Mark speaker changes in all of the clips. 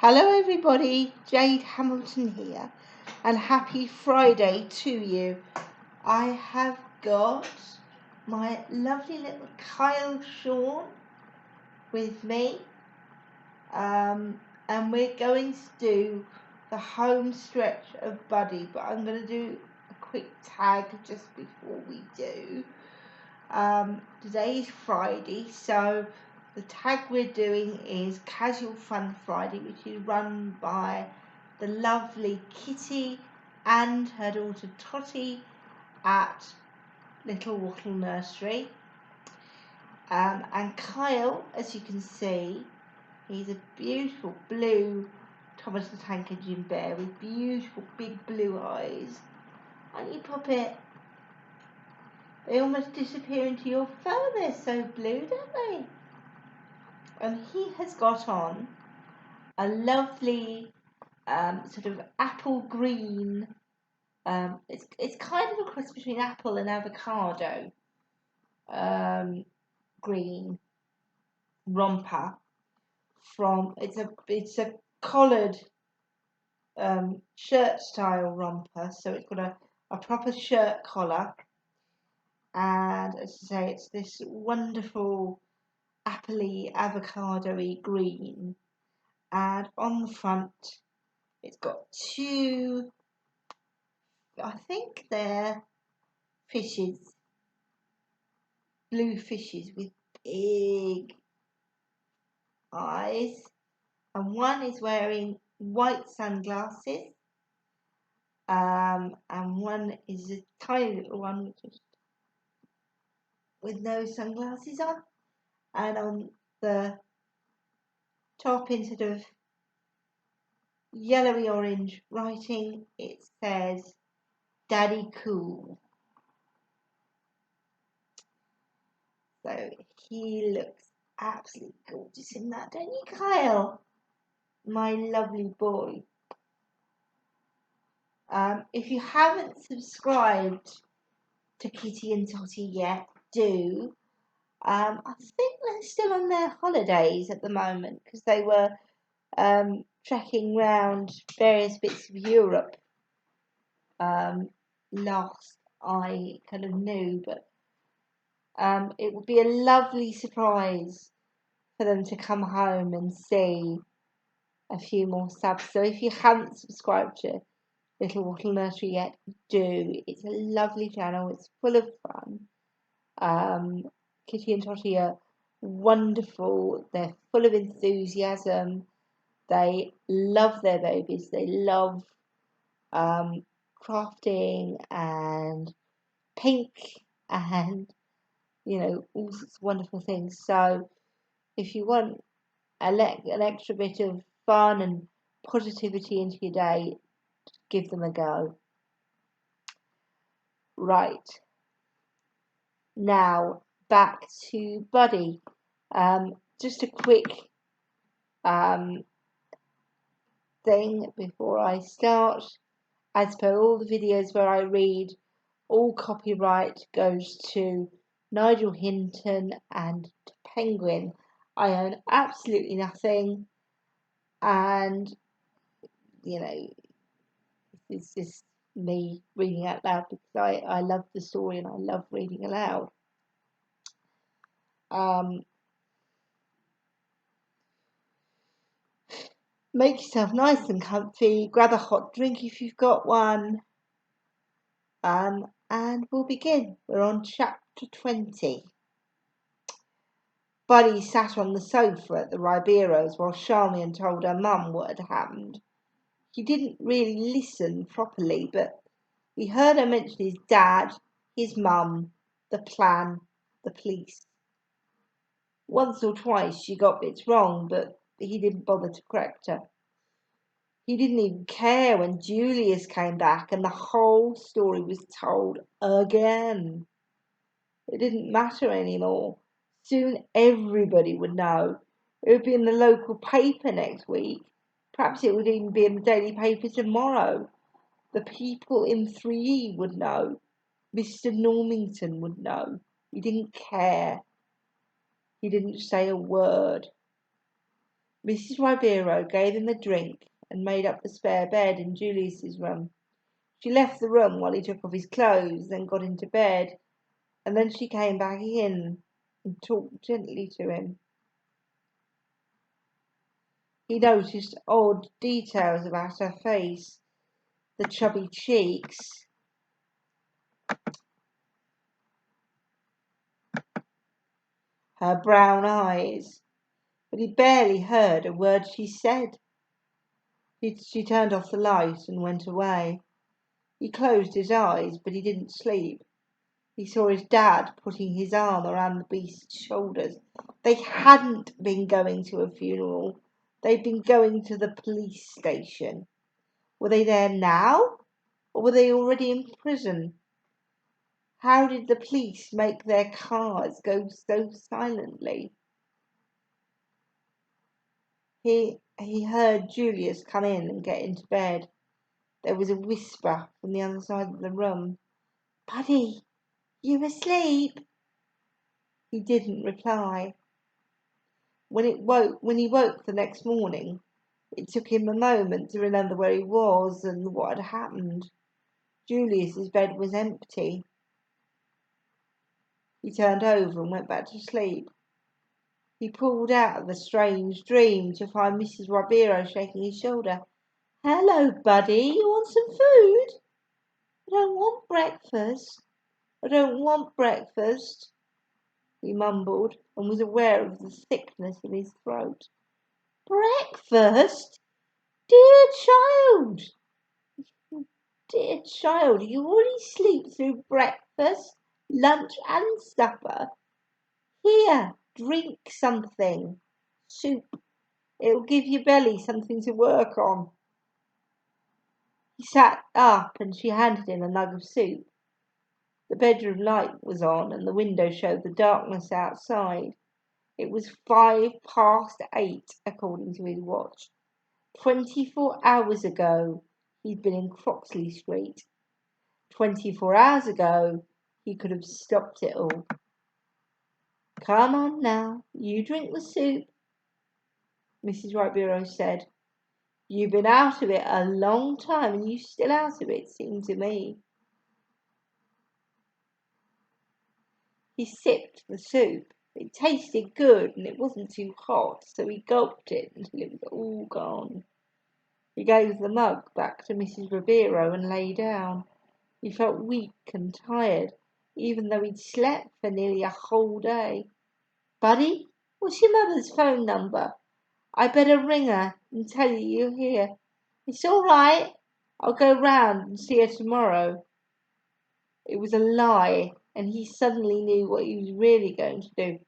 Speaker 1: Hello everybody, Jade Hamilton here, and happy Friday to you. I have got my lovely little Kyle Shawn with me, and we're going to do the home stretch of Buddy, but I'm going to do a quick tag just before we do. Today is Friday, so the tag we're doing is Casual Fun Friday, which is run by the lovely Kitty and her daughter Totty at Little Wattle Nursery. And Kyle, as you can see, he's a beautiful blue Thomas the Tank Engine bear with beautiful big blue eyes. Aren't you, Puppet? They almost disappear into your fur, they're so blue, don't they? And he has got on a lovely sort of apple green, it's kind of a cross between apple and avocado green romper it's a collared shirt style romper, so it's got a proper shirt collar. And as I say, it's this wonderful appley, avocado-y green. And on the front, it's got two, I think they're fishes, blue fishes with big eyes. And one is wearing white sunglasses. And one is a tiny little one with no sunglasses on. And on the top, in sort of yellowy orange writing, it says Daddy Cool. So he looks absolutely gorgeous in that, don't you, Kyle? My lovely boy. If you haven't subscribed to Kitty and Totty yet, do. I think they're still on their holidays at the moment because they were trekking round various bits of Europe last I kind of knew, but it would be a lovely surprise for them to come home and see a few more subs. So if you haven't subscribed to Little Wattle Nursery yet, do. It's a lovely channel. It's full of fun. Kitty and Totty are wonderful. They're full of enthusiasm. They love their babies. They love crafting and pink and all sorts of wonderful things. So if you want an extra bit of fun and positivity into your day, give them a go. Right, now back to Buddy. Just a quick thing before I start. As per all the videos where I read, all copyright goes to Nigel Hinton and to Penguin. I own absolutely nothing, and it's just me reading out loud because I love the story and I love reading aloud. Make yourself nice and comfy, grab a hot drink if you've got one, and we'll begin. We're on chapter 20. Buddy sat on the sofa at the Riberos while Charmian told her mum what had happened. He didn't really listen properly, but he heard her mention his dad, his mum, the plan, the police. Once or twice she got bits wrong, but he didn't bother to correct her. He didn't even care when Julius came back and the whole story was told again. It didn't matter anymore. Soon everybody would know. It would be in the local paper next week. Perhaps it would even be in the daily paper tomorrow. The people in 3E would know. Mr. Normington would know. He didn't care. He didn't say a word. Mrs. Ribeiro gave him a drink and made up the spare bed in Julius's room. She left the room while he took off his clothes, then got into bed, and then she came back in and talked gently to him. He noticed odd details about her face, the chubby cheeks, her brown eyes, but he barely heard a word she said. She turned off the light and went away. He closed his eyes, but he didn't sleep. He saw his dad putting his arm around the beast's shoulders. They hadn't been going to a funeral. They'd been going to the police station. Were they there now? Or were they already in prison? How did the police make their cars go so silently? He heard Julius come in and get into bed. There was a whisper from the other side of the room. "Buddy, you asleep?" He didn't reply. When he woke the next morning, it took him a moment to remember where he was and what had happened. Julius's bed was empty. He turned over and went back to sleep. He pulled out of the strange dream to find Mrs. Ribeiro shaking his shoulder. "Hello, buddy, you want some food?" "I don't want breakfast. I don't want breakfast," he mumbled, and was aware of the thickness in his throat. "Breakfast? Dear child, dear child, you already sleep through breakfast, lunch and supper. Here, drink something. Soup. It'll give your belly something to work on." He sat up and she handed him a mug of soup. The bedroom light was on and the window showed the darkness outside. It was 8:05, according to his watch. 24 hours ago, he'd been in Croxley Street. 24 hours ago, he could have stopped it all. "Come on now, you drink the soup," Mrs. Ribeiro said. "You've been out of it a long time and you're still out of it, seems to me." He sipped the soup. It tasted good and it wasn't too hot, so he gulped it until it was all gone. He gave the mug back to Mrs. Ribeiro and lay down. He felt weak and tired, even though he'd slept for nearly a whole day. "Buddy, what's your mother's phone number? I better ring her and tell you you're here." "It's all right. I'll go round and see her tomorrow." It was a lie, and he suddenly knew what he was really going to do.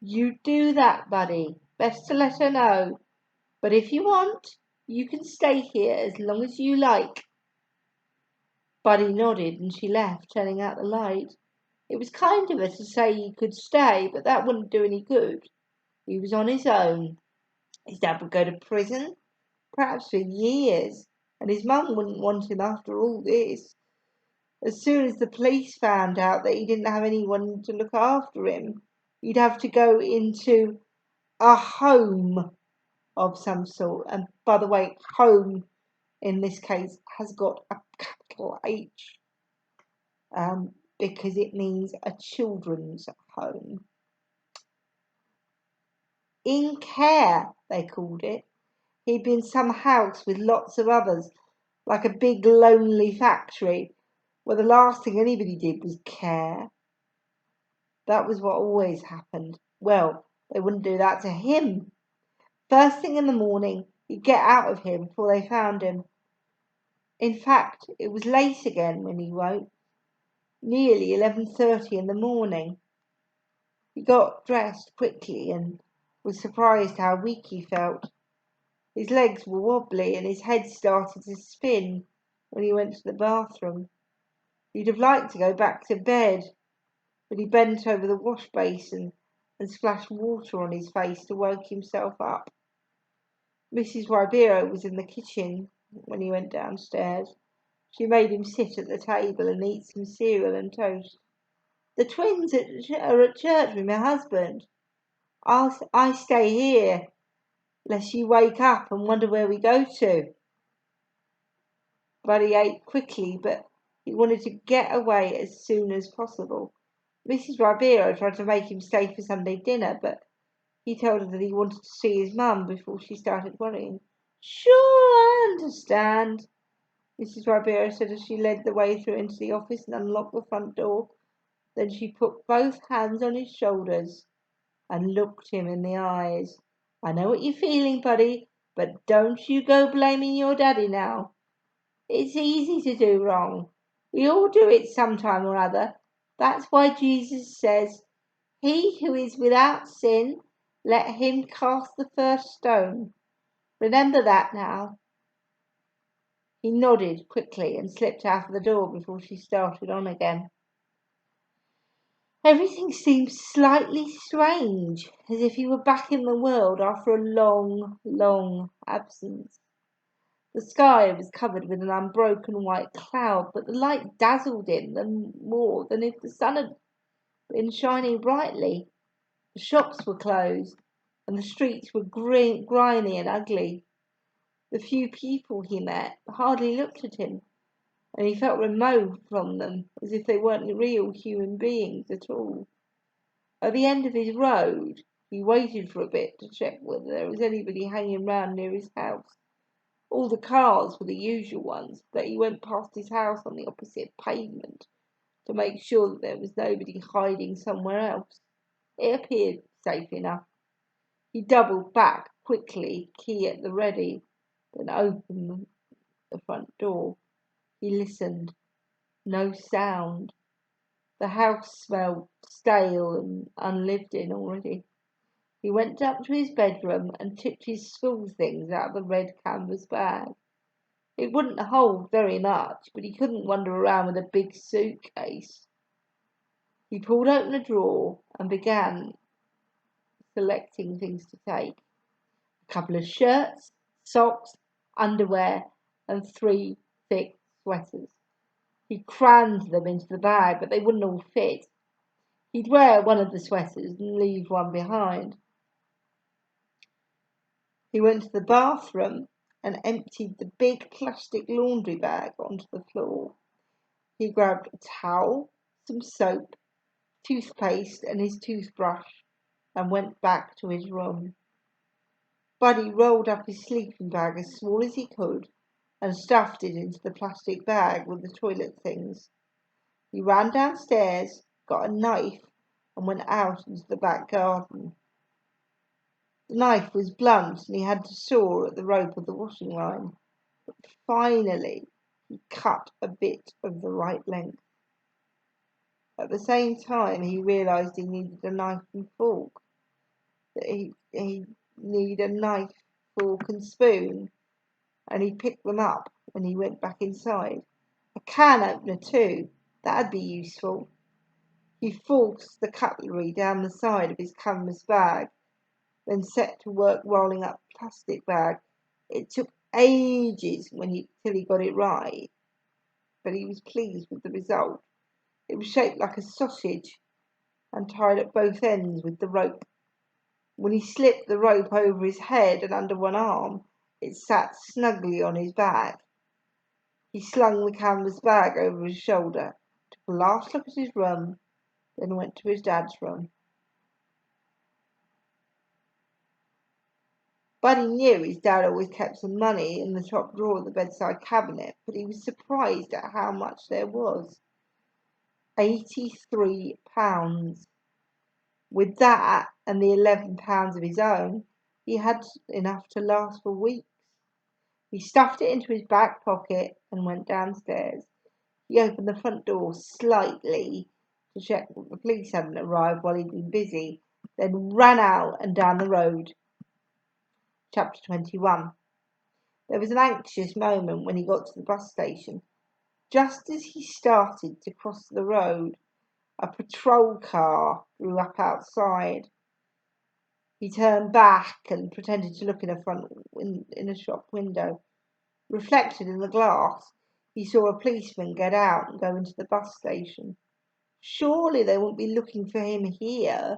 Speaker 1: "You do that, buddy. Best to let her know. But if you want, you can stay here as long as you like." Buddy nodded and she left, turning out the light. It was kind of her to say he could stay, but that wouldn't do any good. He was on his own. His dad would go to prison, perhaps for years, and his mum wouldn't want him after all this. As soon as the police found out that he didn't have anyone to look after him, he'd have to go into a home of some sort. And by the way, home in this case has got a capital H, because it means a children's home. In care, they called it. He'd been some house with lots of others, like a big lonely factory, where the last thing anybody did was care. That was what always happened. Well, they wouldn't do that to him. First thing in the morning, he'd get out of here before they found him. In fact, it was late again when he woke, nearly 11:30 in the morning. He got dressed quickly and was surprised how weak he felt. His legs were wobbly and his head started to spin when he went to the bathroom. He'd have liked to go back to bed, but he bent over the wash basin and splashed water on his face to wake himself up. Mrs. Ribeiro was in the kitchen when he went downstairs. She made him sit at the table and eat some cereal and toast. "The twins are at church with my husband. I stay here." lest you wake up and wonder where we go to." Buddy ate quickly, but he wanted to get away as soon as possible. Mrs. Ribeiro tried to make him stay for Sunday dinner, but he told her that he wanted to see his mum before she started worrying. "Sure, I understand," Mrs. Ribeiro said as she led the way through into the office and unlocked the front door. Then she put both hands on his shoulders and looked him in the eyes. "I know what you're feeling, buddy, but don't you go blaming your daddy now. It's easy to do wrong. We all do it sometime or other. That's why Jesus says, 'He who is without sin, let him cast the first stone.' Remember that now." He nodded quickly and slipped out of the door before she started on again. Everything seemed slightly strange, as if he were back in the world after a long, long absence. The sky was covered with an unbroken white cloud, but the light dazzled him more than if the sun had been shining brightly. The shops were closed, and the streets were grimy and ugly. The few people he met hardly looked at him, and he felt removed from them, as if they weren't real human beings at all. At the end of his road, he waited for a bit to check whether there was anybody hanging round near his house. All the cars were the usual ones, but he went past his house on the opposite pavement to make sure that there was nobody hiding somewhere else. It appeared safe enough. He doubled back quickly, key at the ready, then opened the front door. He listened. No sound. The house smelled stale and unlived in already. He went up to his bedroom and tipped his school things out of the red canvas bag. It wouldn't hold very much, but he couldn't wander around with a big suitcase. He pulled open a drawer and began selecting things to take. A couple of shirts, socks, underwear, and 3 thick sweaters. He crammed them into the bag, but they wouldn't all fit. He'd wear one of the sweaters and leave one behind. He went to the bathroom and emptied the big plastic laundry bag onto the floor. He grabbed a towel, some soap, toothpaste, and his toothbrush and went back to his room. Buddy rolled up his sleeping bag as small as he could and stuffed it into the plastic bag with the toilet things. He ran downstairs, got a knife, and went out into the back garden. The knife was blunt and he had to saw at the rope of the washing line. But finally, he cut a bit of the right length. At the same time, he realised he needed a knife and fork. That he needed a knife, fork, and spoon, and he picked them up when he went back inside. A can opener too. That'd be useful. He forced the cutlery down the side of his canvas bag, then set to work rolling up the plastic bag. It took ages till he got it right, but he was pleased with the result. It was shaped like a sausage and tied at both ends with the rope. When he slipped the rope over his head and under one arm, it sat snugly on his back. He slung the canvas bag over his shoulder, took a last look at his room, then went to his dad's room. Buddy knew his dad always kept some money in the top drawer of the bedside cabinet, but he was surprised at how much there was. £83. With that and the £11 of his own, he had enough to last for weeks. He stuffed it into his back pocket and went downstairs. He opened the front door slightly to check that the police hadn't arrived while he'd been busy, then ran out and down the road. Chapter 21. There was an anxious moment when he got to the bus station. Just as he started to cross the road, a patrol car drew up outside. He turned back and pretended to look in a shop window. Reflected in the glass, he saw a policeman get out and go into the bus station. Surely they wouldn't be looking for him here.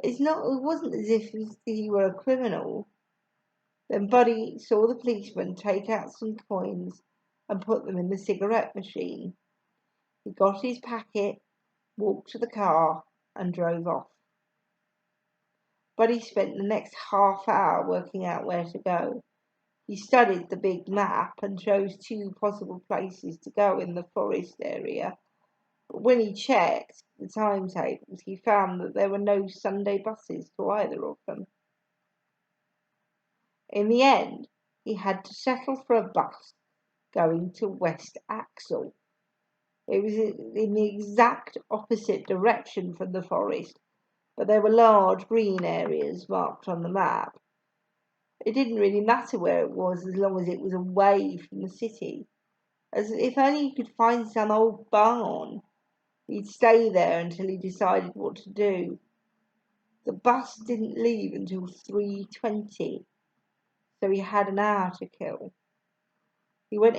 Speaker 1: It wasn't as if he were a criminal. Then Buddy saw the policeman take out some coins and put them in the cigarette machine. He got his packet, walked to the car, and drove off. Buddy spent the next half hour working out where to go. He studied the big map and chose 2 possible places to go in the forest area. But when he checked the timetables, he found that there were no Sunday buses to either of them. In the end, he had to settle for a bus going to West Axel. It was in the exact opposite direction from the forest, but there were large green areas marked on the map. It didn't really matter where it was as long as it was away from the city. As if only he could find some old barn. He'd stay there until he decided what to do. The bus didn't leave until 3:20, so he had an hour to kill. He had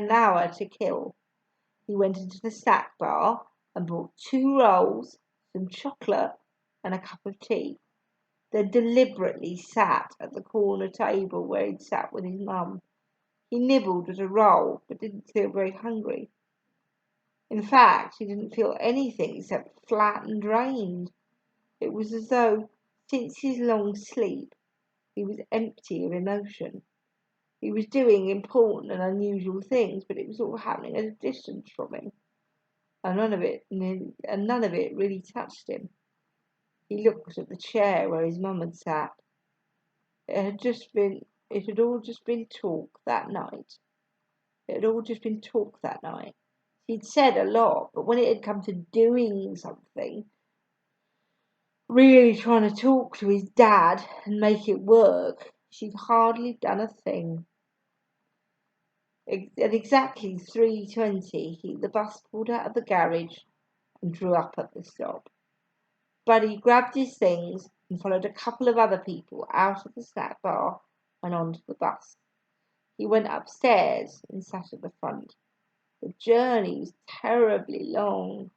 Speaker 1: an hour to kill. He went into the snack bar and bought 2 rolls, some chocolate, and a cup of tea. Then deliberately sat at the corner table where he'd sat with his mum. He nibbled at a roll, but didn't feel very hungry. In fact, he didn't feel anything except flat and drained. It was as though, since his long sleep, he was empty of emotion. He was doing important and unusual things, but it was all happening at a distance from him, and none of it really touched him. He looked at the chair where his mum had sat. It had all just been talk that night. He'd said a lot, but when it had come to doing something, really trying to talk to his dad and make it work, she'd hardly done a thing. At exactly 3:20, the bus pulled out of the garage and drew up at the stop. Buddy grabbed his things and followed a couple of other people out of the snack bar and onto the bus. He went upstairs and sat at the front. The journey was terribly long,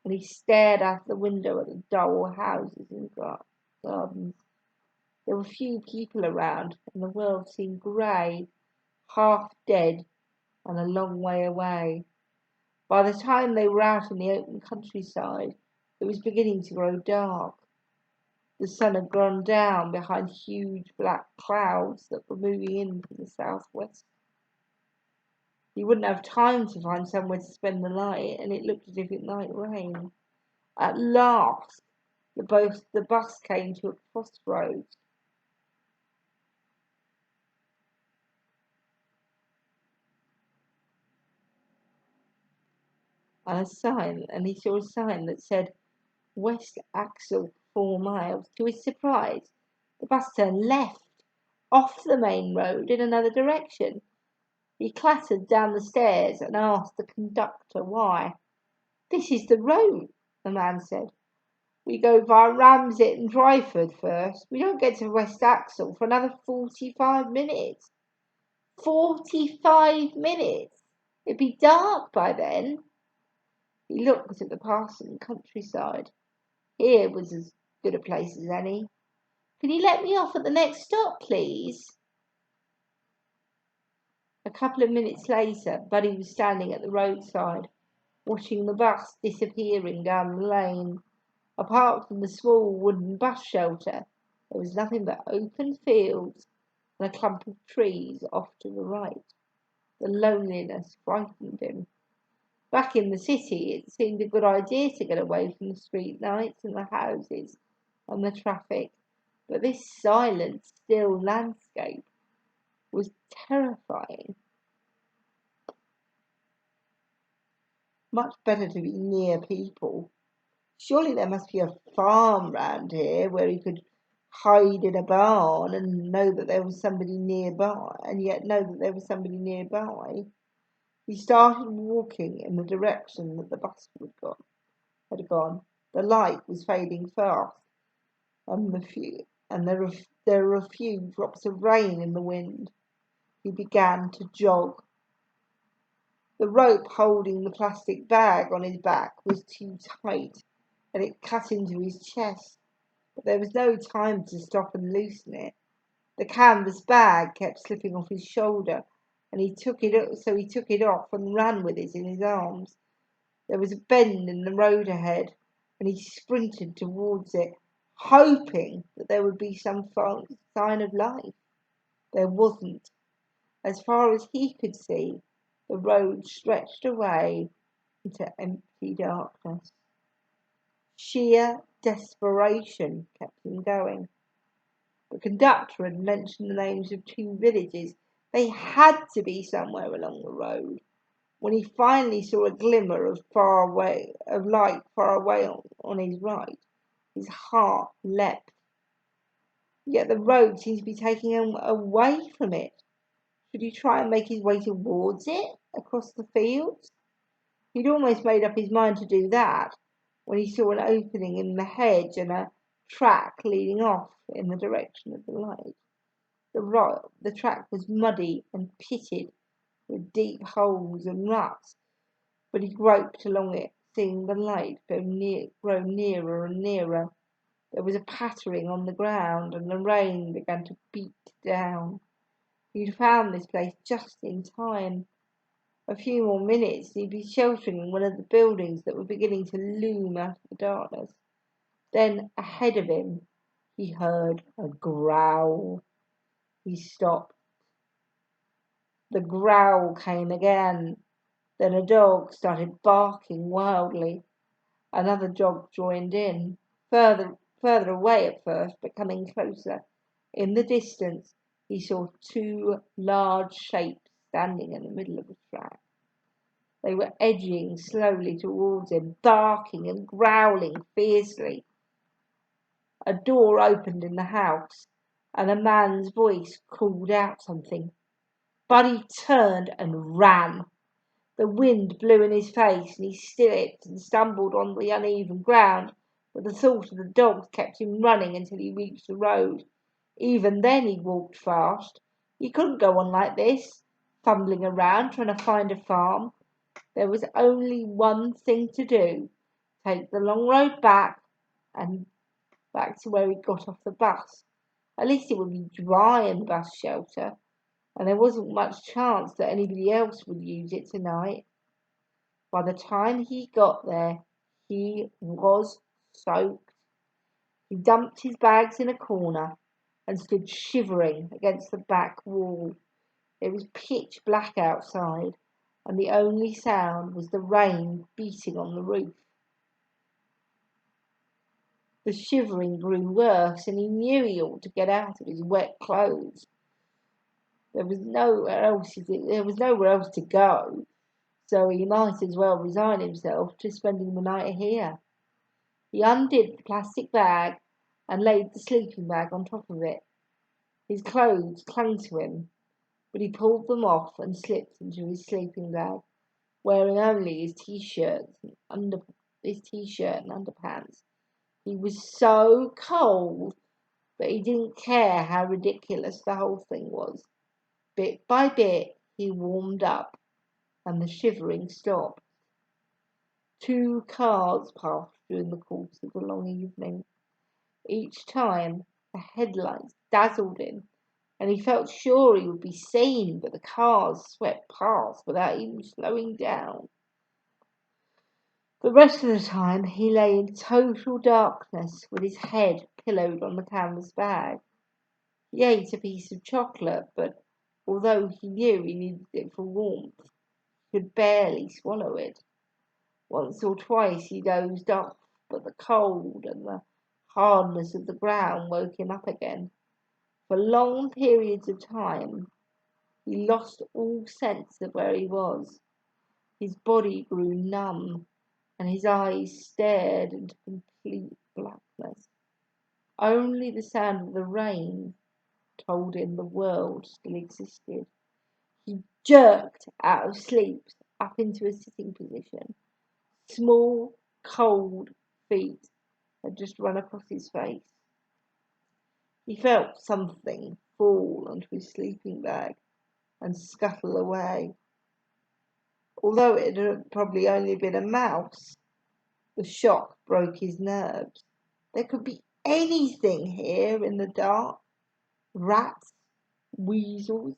Speaker 1: and he stared out the window at the dull houses and gardens. There were few people around, and the world seemed grey, half dead, and a long way away. By the time they were out in the open countryside, it was beginning to grow dark. The sun had gone down behind huge black clouds that were moving in from the southwest. He wouldn't have time to find somewhere to spend the night, and it looked as if it might rain. At last, the bus came to a crossroads. And he saw a sign that said West Axel 4 miles. To his surprise, the bus turned left, off the main road in another direction. He clattered down the stairs and asked the conductor why. "This is the road," the man said. "We go via Ramsett and Dryford first. We don't get to West Axel for another 45 minutes." 45 minutes! It'd be dark by then. He looked at the passing countryside. Here was as good a place as any. "Can you let me off at the next stop, please?" A couple of minutes later, Buddy was standing at the roadside, watching the bus disappearing down the lane. Apart from the small wooden bus shelter, there was nothing but open fields and a clump of trees off to the right. The loneliness frightened him. Back in the city, it seemed a good idea to get away from the street lights and the houses and the traffic, but this silent, still landscape was terrifying. Much better to be near people. Surely there must be a farm round here where he could hide in a barn and know that there was somebody nearby, and yet know that there was somebody nearby. He started walking in the direction that the bus had gone. The light was fading fast, and there were a few drops of rain in the wind. He began to jog. The rope holding the plastic bag on his back was too tight, and it cut into his chest, but there was no time to stop and loosen it. The canvas bag kept slipping off his shoulder, and he took it off and ran with it in his arms. There was a bend in the road ahead, and he sprinted towards it, hoping that there would be some sign of life. There wasn't. As far as he could see, the road stretched away into empty darkness. Sheer desperation kept him going. The conductor had mentioned the names of 2 villages. They had to be somewhere along the road. When he finally saw a glimmer of light far away on his right, his heart leapt. Yet the road seemed to be taking him away from it. Should he try and make his way towards it, across the fields? He'd almost made up his mind to do that, when he saw an opening in the hedge and a track leading off in the direction of the light. The track was muddy and pitted, with deep holes and ruts, but he groped along it, seeing the light grow nearer and nearer. There was a pattering on the ground, and the rain began to beat down. He'd found this place just in time. A few more minutes, and he'd be sheltering in one of the buildings that were beginning to loom out of the darkness. Then, ahead of him, he heard a growl. He stopped. The growl came again. Then a dog started barking wildly. Another dog joined in, further away at first, but coming closer. In the distance, he saw 2 large shapes standing in the middle of the track. They were edging slowly towards him, barking and growling fiercely. A door opened in the house, and a man's voice called out something. Buddy turned and ran. The wind blew in his face, and he slipped and stumbled on the uneven ground, but the thought of the dogs kept him running until he reached the road. Even then he walked fast. He couldn't go on like this, fumbling around trying to find a farm. There was only one thing to do: take the long road back to where he got off the bus. At least it would be dry in the bus shelter, and there wasn't much chance that anybody else would use it tonight. By the time he got there, he was soaked. He dumped his bags in a corner and stood shivering against the back wall. It was pitch black outside, and the only sound was the rain beating on the roof. The shivering grew worse, and he knew he ought to get out of his wet clothes. There was nowhere else to go, so he might as well resign himself to spending the night here. He undid the plastic bag and laid the sleeping bag on top of it. His clothes clung to him, but he pulled them off and slipped into his sleeping bag, wearing only his t-shirt and underpants. He was so cold, but he didn't care how ridiculous the whole thing was. Bit by bit, he warmed up, and the shivering stopped. 2 cars passed during the course of the long evening. Each time, the headlights dazzled him, and he felt sure he would be seen, but the cars swept past without even slowing down. The rest of the time, he lay in total darkness with his head pillowed on the canvas bag. He ate a piece of chocolate, but although he knew he needed it for warmth, he could barely swallow it. Once or twice he dozed off, but the cold and the hardness of the ground woke him up again. For long periods of time, he lost all sense of where he was. His body grew numb, and his eyes stared into complete blackness. Only the sound of the rain told him the world still existed. He jerked out of sleep up into a sitting position. Small, cold feet had just run across his face. He felt something fall onto his sleeping bag and scuttle away. Although it had probably only been a mouse, the shock broke his nerves. There could be anything here in the dark. Rats, weasels,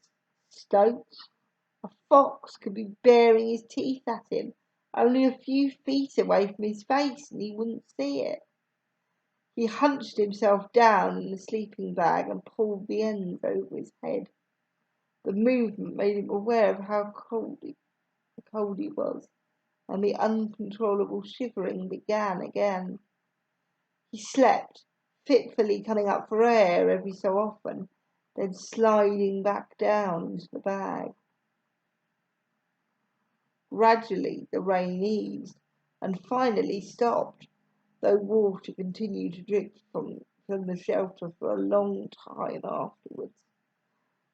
Speaker 1: stoats. A fox could be baring his teeth at him only a few feet away from his face, and he wouldn't see it. He hunched himself down in the sleeping bag and pulled the ends over his head. The movement made him aware of how cold he was, and the uncontrollable shivering began again. He slept, fitfully coming up for air every so often, then sliding back down into the bag. Gradually the rain eased and finally stopped, though water continued to drip from the shelter for a long time afterwards.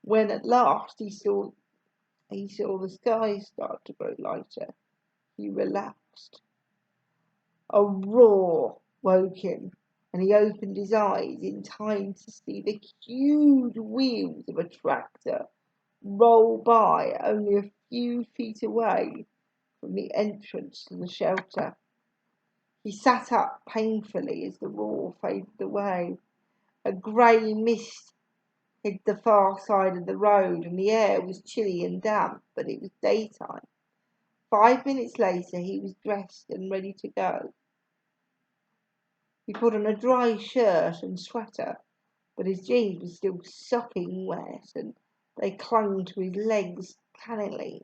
Speaker 1: When at last he saw the sky start to grow lighter, he relaxed. A roar woke him, and he opened his eyes in time to see the huge wheels of a tractor roll by only a few feet away from the entrance to the shelter. He sat up painfully as the roar faded away. A grey mist hid the far side of the road, and the air was chilly and damp, but it was daytime. 5 minutes later he was dressed and ready to go. He put on a dry shirt and sweater, but his jeans were still sopping wet, and they clung to his legs clammily.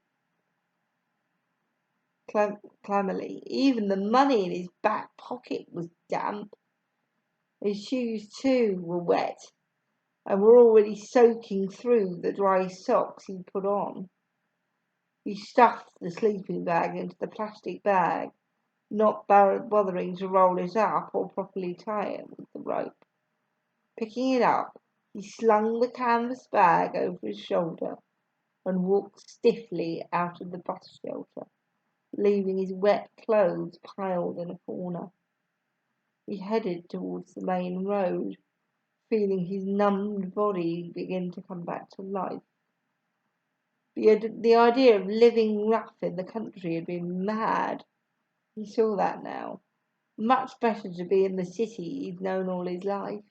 Speaker 1: Even the money in his back pocket was damp. His shoes, too, were wet, and were already soaking through the dry socks he'd put on. He stuffed the sleeping bag into the plastic bag, not bothering to roll it up or properly tie it with the rope. Picking it up, he slung the canvas bag over his shoulder and walked stiffly out of the bus shelter, leaving his wet clothes piled in a corner. He headed towards the main road, feeling his numbed body begin to come back to life. The idea of living rough in the country had been mad. He saw that now. Much better to be in the city he'd known all his life.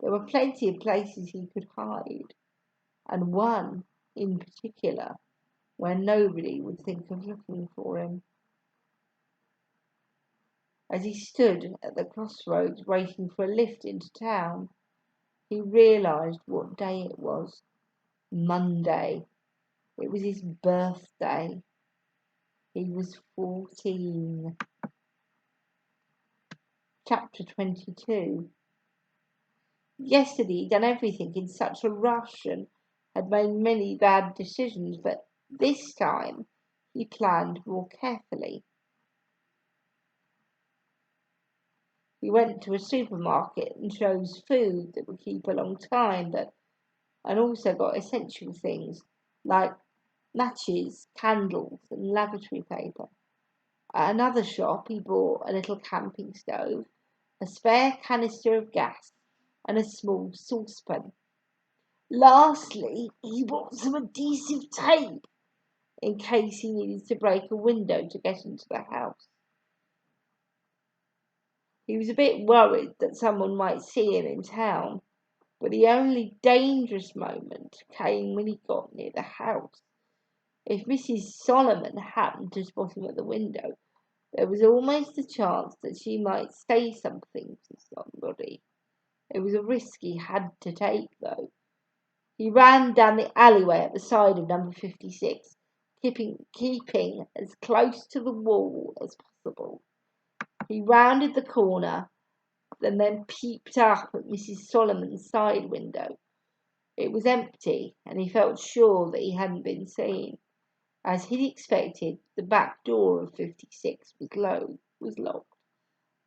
Speaker 1: There were plenty of places he could hide, and one, in particular, where nobody would think of looking for him. As he stood at the crossroads waiting for a lift into town, he realised what day it was. Monday. It was his birthday. He was 14. Chapter 22. Yesterday he'd done everything in such a rush and had made many bad decisions, but this time he planned more carefully. He went to a supermarket and chose food that would keep a long time, and also got essential things like matches, candles, and lavatory paper. At another shop he bought a little camping stove, a spare canister of gas, and a small saucepan. Lastly, he bought some adhesive tape in case he needed to break a window to get into the house. He was a bit worried that someone might see him in town, but the only dangerous moment came when he got near the house. If Mrs. Solomon happened to spot him at the window, there was almost a chance that she might say something to somebody. It was a risk he had to take, though. He ran down the alleyway at the side of number 56, keeping as close to the wall as possible. He rounded the corner and then peeped up at Mrs. Solomon's side window. It was empty, and he felt sure that he hadn't been seen. As he'd expected, the back door of 56 was locked,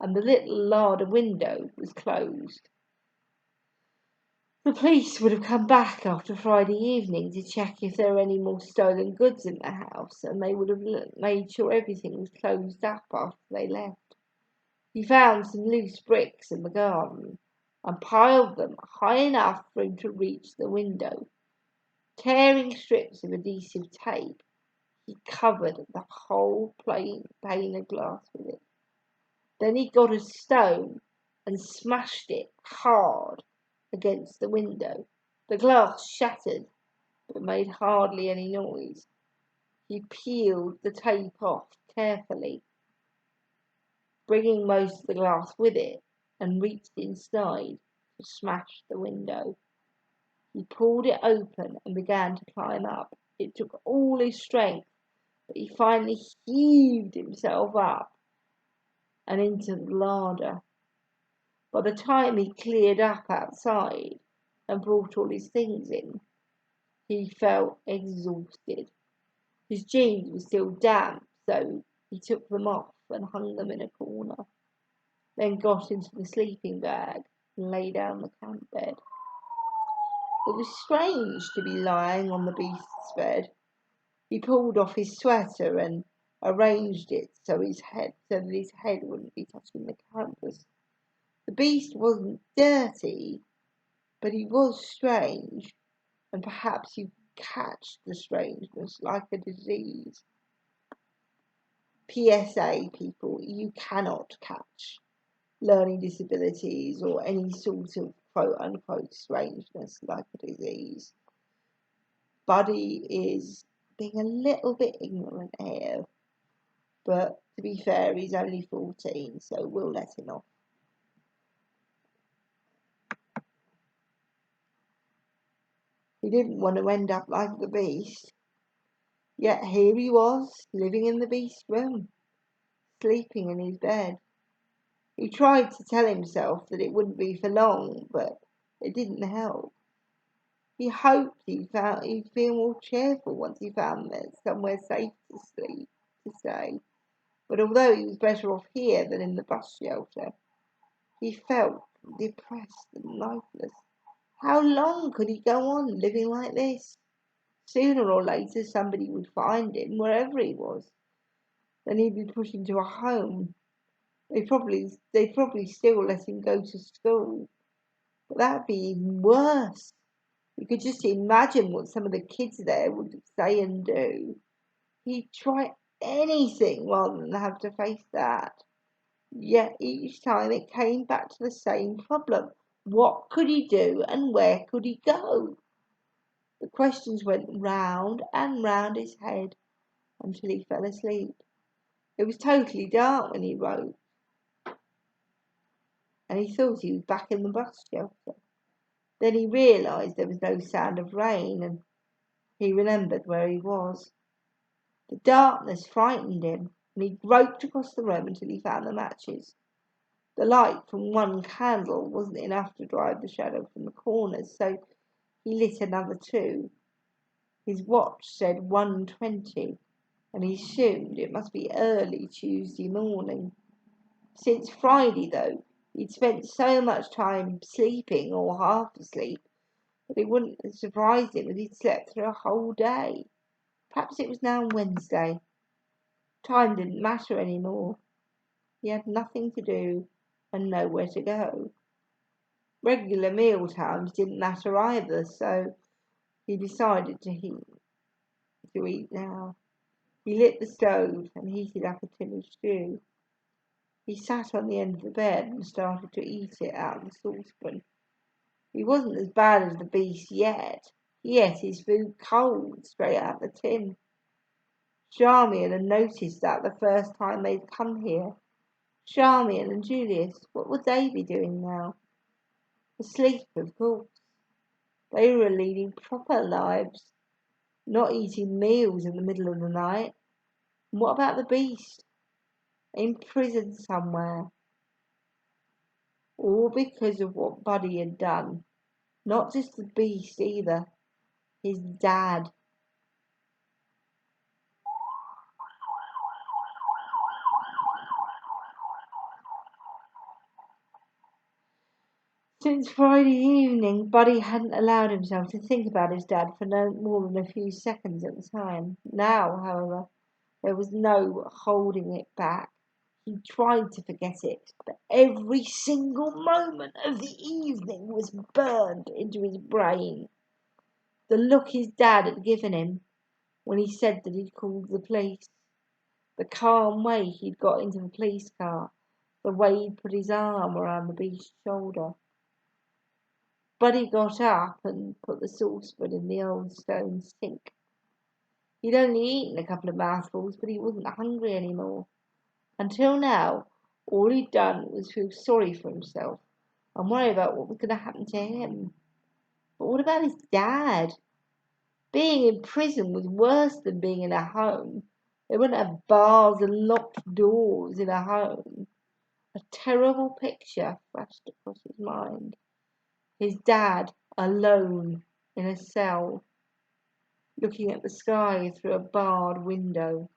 Speaker 1: and the little larder window was closed. The police would have come back after Friday evening to check if there were any more stolen goods in the house, and they would have made sure everything was closed up after they left. He found some loose bricks in the garden and piled them high enough for him to reach the window. Tearing strips of adhesive tape, he covered the whole pane of glass with it. Then he got a stone and smashed it hard against the window. The glass shattered, but made hardly any noise. He peeled the tape off carefully, bringing most of the glass with it, and reached inside to smash the window. He pulled it open and began to climb up. It took all his strength, but he finally heaved himself up and into the larder. By the time he cleared up outside and brought all his things in, he felt exhausted. His jeans were still damp, so he took them off and hung them in a corner, then got into the sleeping bag and lay down the camp bed. It was strange to be lying on the beast's bed. He pulled off his sweater and arranged it so that his head wouldn't be touching the canvas. The beast wasn't dirty, but he was strange, and perhaps you catch the strangeness like a disease. PSA, people, you cannot catch learning disabilities or any sort of quote unquote strangeness like a disease. Buddy is being a little bit ignorant here, but to be fair, he's only 14, so we'll let him off. He didn't want to end up like the beast, yet here he was, living in the beast's room, sleeping in his bed. He tried to tell himself that it wouldn't be for long, but it didn't help. He hoped he'd feel more cheerful once he found somewhere safe to stay. But although he was better off here than in the bus shelter, he felt depressed and lifeless. How long could he go on living like this? Sooner or later somebody would find him wherever he was. Then he'd be put into a home. They'd probably still let him go to school. But that'd be even worse. You could just imagine what some of the kids there would say and do. He'd try anything rather than have to face that. Yet each time it came back to the same problem. What could he do and where could he go? The questions went round and round his head until he fell asleep. It was totally dark when he woke, and he thought he was back in the bus shelter. Then he realised there was no sound of rain, and he remembered where he was. The darkness frightened him, and he groped across the room until he found the matches. The light from one candle wasn't enough to drive the shadow from the corners, so he lit another two. His watch said 1:20, and he assumed it must be early Tuesday morning. Since Friday, though, he'd spent so much time sleeping or half asleep that it wouldn't have surprised him if he'd slept through a whole day. Perhaps it was now Wednesday. Time didn't matter any more. He had nothing to do and nowhere to go. Regular meal times didn't matter either, so he decided to eat now. He lit the stove and heated up a tin of stew. He sat on the end of the bed and started to eat it out of the saucepan. He wasn't as bad as the beast yet. He ate his food cold, straight out of the tin. Charmian had noticed that the first time they'd come here. Charmian and Julius, what would they be doing now? Asleep, of course. They were leading proper lives, not eating meals in the middle of the night. And what about the beast? In prison somewhere. All because of what Buddy had done. Not just the beast either. His dad. Since Friday evening, Buddy hadn't allowed himself to think about his dad for no more than a few seconds at a time. Now, however, there was no holding it back. He tried to forget it, but every single moment of the evening was burned into his brain. The look his dad had given him when he said that he'd called the police, the calm way he'd got into the police car, the way he'd put his arm around the beast's shoulder. Buddy got up and put the saucepan in the old stone sink. He'd only eaten a couple of mouthfuls, but he wasn't hungry any more. Until now, all he'd done was feel sorry for himself and worry about what was going to happen to him. But what about his dad? Being in prison was worse than being in a home. They wouldn't have bars and locked doors in a home. A terrible picture flashed across his mind. His dad, alone in a cell, looking at the sky through a barred window.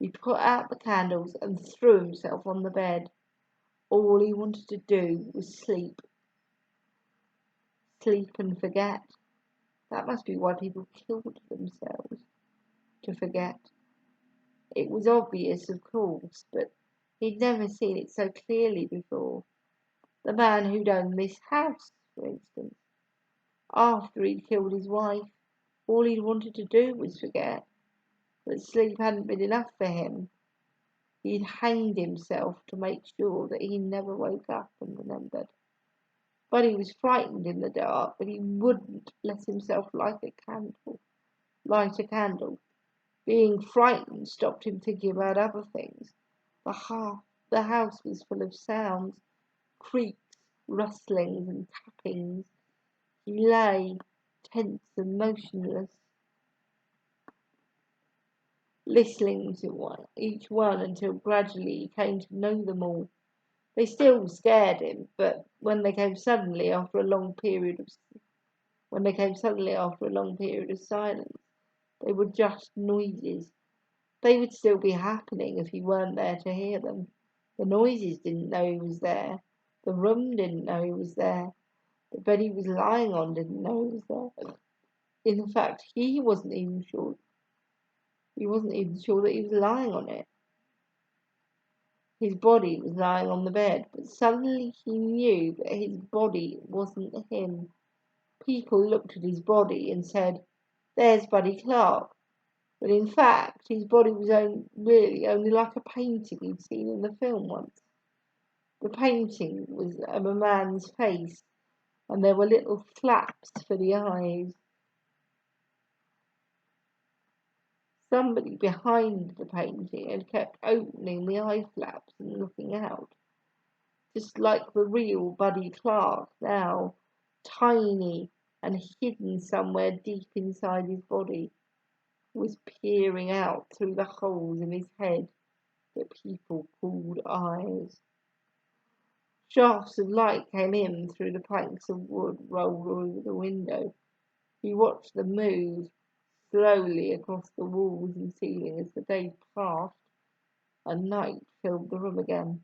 Speaker 1: He put out the candles and threw himself on the bed. All he wanted to do was sleep. Sleep and forget. That must be why people killed themselves. To forget. It was obvious, of course, but he'd never seen it so clearly before. The man who'd owned this house, for instance. After he'd killed his wife, all he'd wanted to do was forget. But sleep hadn't been enough for him. He'd hanged himself to make sure that he never woke up and remembered. But he was frightened in the dark, but he wouldn't let himself light a candle. Being frightened stopped him thinking about other things. The house was full of sounds, creaks, rustlings and tappings. He lay tense and motionless, listening to each one until gradually he came to know them all. They still scared him, but when they came suddenly after a long period of silence, they were just noises. They would still be happening if he weren't there to hear them. The noises didn't know he was there. The room didn't know he was there. The bed he was lying on didn't know he was there. In fact, he wasn't even sure. He wasn't even sure that he was lying on it. His body was lying on the bed, but suddenly he knew that his body wasn't him. People looked at his body and said, "There's Buddy Clark." But in fact, his body was really only like a painting he'd seen in the film once. The painting was of a man's face, and there were little flaps for the eyes. Somebody behind the painting had kept opening the eye flaps and looking out, just like the real Buddy Clark now, tiny and hidden somewhere deep inside his body, was peering out through the holes in his head that people called eyes. Shafts of light came in through the planks of wood rolled over the window. He watched them move slowly across the walls and ceiling as the days passed and night filled the room again.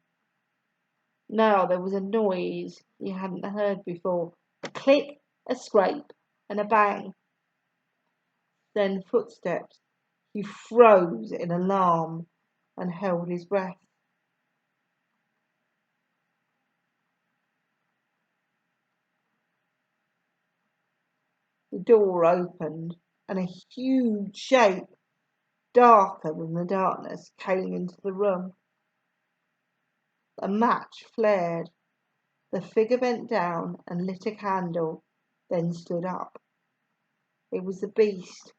Speaker 1: Now there was a noise he hadn't heard before, a click, a scrape, and a bang. Then footsteps. He froze in alarm and held his breath. The door opened and a huge shape, darker than the darkness, came into the room. A match flared. The figure bent down and lit a candle, then stood up. It was the beast.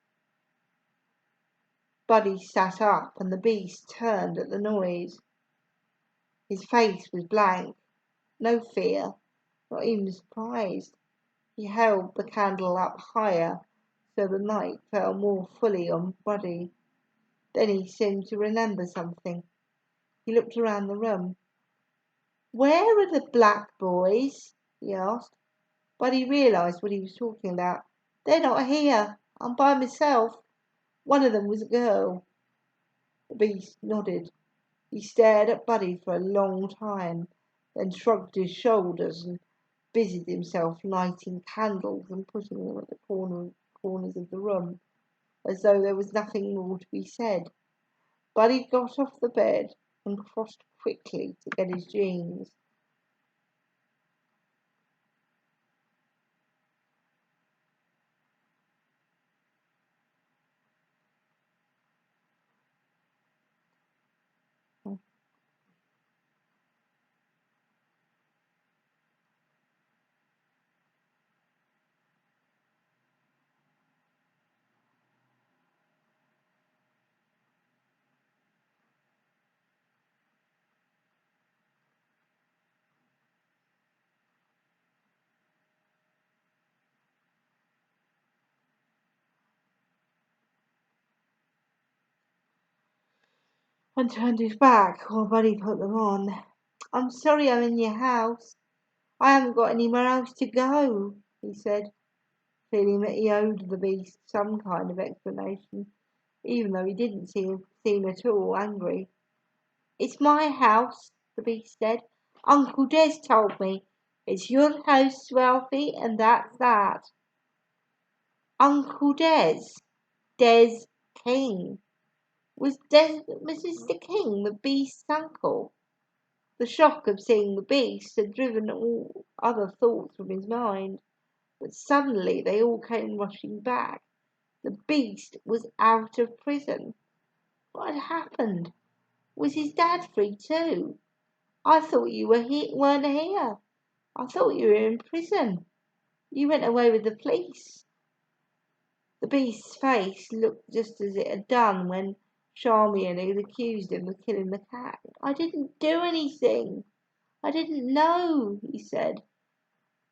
Speaker 1: Buddy sat up and the beast turned at the noise. His face was blank. No fear, not even surprise. He held the candle up higher so the light fell more fully on Buddy. Then he seemed to remember something. He looked around the room. "Where are the black boys?" he asked. Buddy realised what he was talking about. "They're not here. I'm by myself. One of them was a girl." The beast nodded. He stared at Buddy for a long time, then shrugged his shoulders and busied himself lighting candles and putting them at the corners of the room, as though there was nothing more to be said. Buddy got off the bed and crossed quickly to get his jeans. and turned his back while Buddy put them on. "I'm sorry I'm in your house. I haven't got anywhere else to go," he said, feeling that he owed the beast some kind of explanation, even though he didn't seem at all angry. "It's my house," the beast said. "Uncle Des told me. It's your house, Ralphie, and that's that." Uncle Des? Des King? Was Mr. King the beast's uncle? The shock of seeing the beast had driven all other thoughts from his mind, but suddenly they all came rushing back. The beast was out of prison. What had happened? Was his dad free too? "I thought you weren't here. I thought you were in prison. You went away with the police." The beast's face looked just as it had done when Charmian had accused him of killing the cat. "I didn't do anything. I didn't know," he said,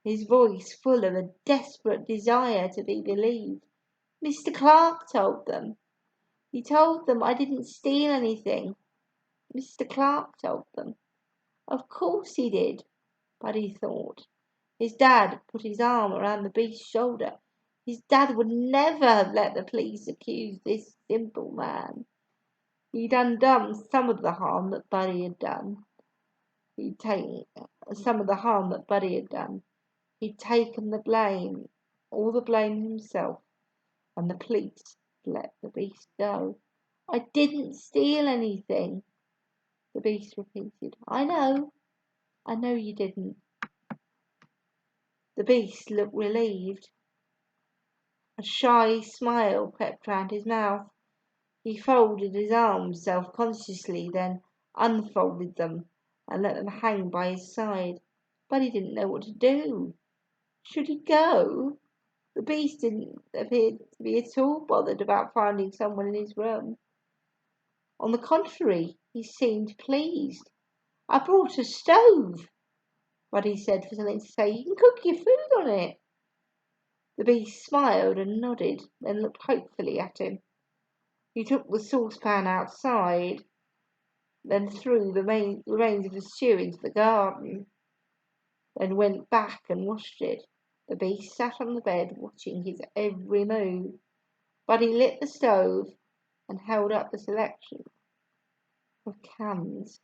Speaker 1: his voice full of a desperate desire to be believed. "Mr. Clark told them. He told them I didn't steal anything. Mr. Clark told them." Of course he did, Buddy thought. His dad put his arm around the beast's shoulder. His dad would never have let the police accuse this simple man. He'd undone some of the harm that Buddy had done. He'd taken some of the harm that Buddy had done. He'd taken the blame, all the blame himself, and the police let the beast go. "I didn't steal anything," the beast repeated. I know you didn't." The beast looked relieved. A shy smile crept round his mouth. He folded his arms self-consciously, then unfolded them and let them hang by his side. But he didn't know what to do. Should he go? The beast didn't appear to be at all bothered about finding someone in his room. On the contrary, he seemed pleased. "I brought a stove," Buddy said for something to say. "You can cook your food on it." The beast smiled and nodded, then looked hopefully at him. He took the saucepan outside, then threw the remains of the stew into the garden, then went back and washed it. The beast sat on the bed watching his every move. Buddy lit the stove and held up the selection of cans.